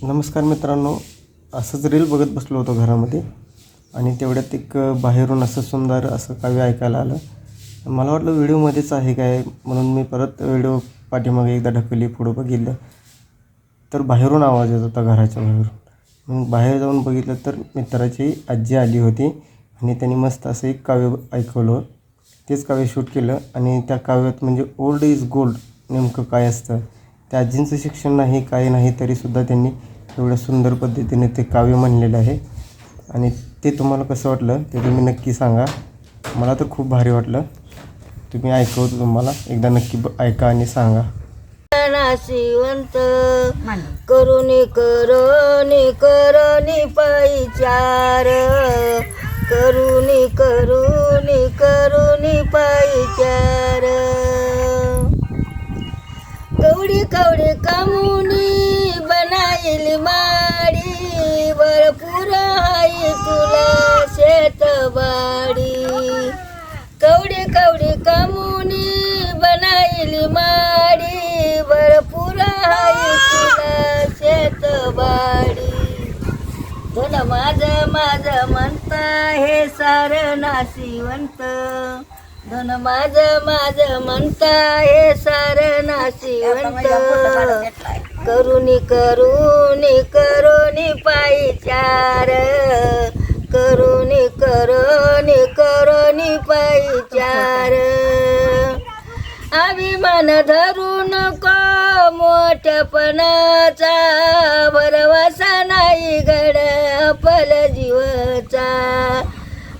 नमस्कार मित्रांनो, असंच रील बघत बसलो होतो घरामध्ये आणि तेवढ्यात एक बाहेरून असं सुंदर असं काव्य ऐकायला आलं. मला वाटलं व्हिडिओमध्येच आहे काय, म्हणून मी परत व्हिडिओ पाठीमागे एकदा ढकलली, पुढं बघितलं तर बाहेरून आवाज येत होता, घराच्या बाहेरून. मग बाहेर जाऊन बघितलं तर मित्राची आजी आली होती आणि त्यांनी मस्त असं एक काव्य ऐकवलं. तेच काव्य शूट केलं आणि त्या काव्यात म्हणजे ओल्ड इज गोल्ड नेमकं काय असतं, त्या आजींचं शिक्षण नाही काही नाही तरीसुद्धा त्यांनी एवढ्या सुंदर पद्धतीने ते काव्य म्हणलेलं आहे. आणि ते तुम्हाला कसं वाटलं ते तुम्ही नक्की सांगा. मला तर खूप भारी वाटलं. तुम्ही ऐकवतो, तुम्हाला एकदा नक्की ऐका आणि सांगा. नाशिवंत करुणी करुणी करुणी पायचार, करुणी करुणी करुणी पायचार. कवडी कवडी कामुनी बनायली माडी, भरपूर आहे तुला शेतबाडी. कवडी कवडी कामुनी बनायली माडी, भरपूर आहे तुला शेतबाडी. धन माझं माझं म्हणता हे सारं नाशिवंत, धन माझं माझं म्हणता हे सारं नाशिवंत. करुणी करुणी करुणी पायचार, करुणी करुणी करुणी पायचार. अभिमान धरू नको मोठपणाचा, भरवसा नाही गड आपल जीवाचा.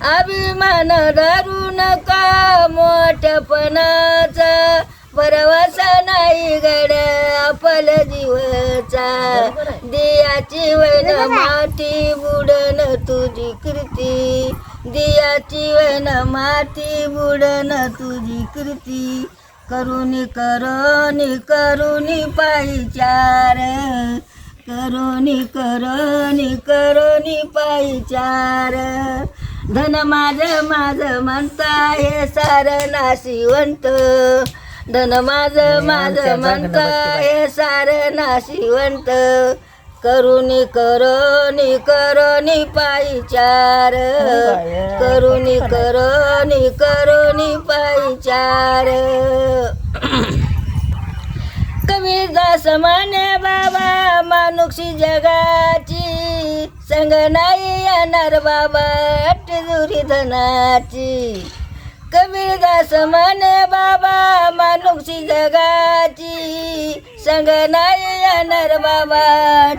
अभिमान धरू नका मोठपणाचा, भरवसा नाही गड आपल जीवाचा. दियाची वैन माती बुडन तुझी कीर्ती, दियाची वैन माती बुडन तुझी कीर्ती. करुणी करुणी करुणी पायचार, करुणी करुणी करुणी पायचार. धन माझं माझं म्हणता हे सारं नाशिवंत, धन माझं माझं म्हणता हे सारं नाशिवंत. करुणी करुणी करुणी पायचार, करुणी करुणी करुणी पायचार. कबीरदास म्हणे बाबा मानुक्षी जगाची, संग नाही येणार बाबा तिजोरी धनाची. कबीरदास म्हणे बाबा मानुक्षी जगाची, संग नाही येणार बाबा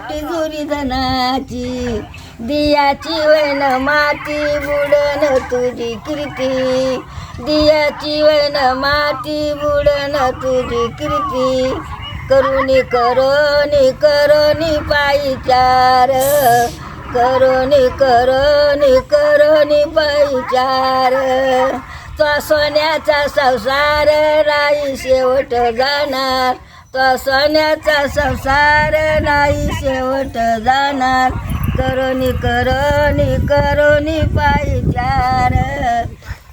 तिजोरी धनाची. दियाची वैन माती बुडन तुझी कीर्ती, दियाची वैन माती बुडन तुझी कीर्ती. करुणी करुणी करुणी पायचार, करुणी करुणी करुणी पायचार. तो सोन्याचा संसार नाही शेवट जाणार, तो सोन्याचा संसार नाही शेवट जाणार. करुणी करुणी करुणी पायचार,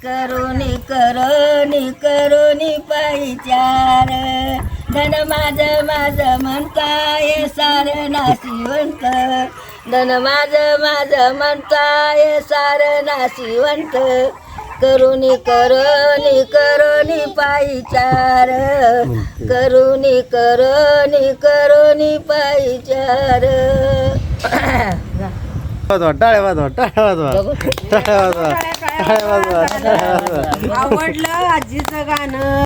करुणी करुणी करुणी पायचार. धन माझं माझं म्हणता हे सारं नाशिवंत, धन माझं माझं म्हणता हे सारं नाशिवंत. करुणी करुणी करुणी पायचार, करुणी करुणी करुणी पायचार. टाळ्या वाजवा, टाळ्या वाजवा, टाळ्या वाजवा, टाळ्या वाजवा. आवडलं आजीचं गाणं.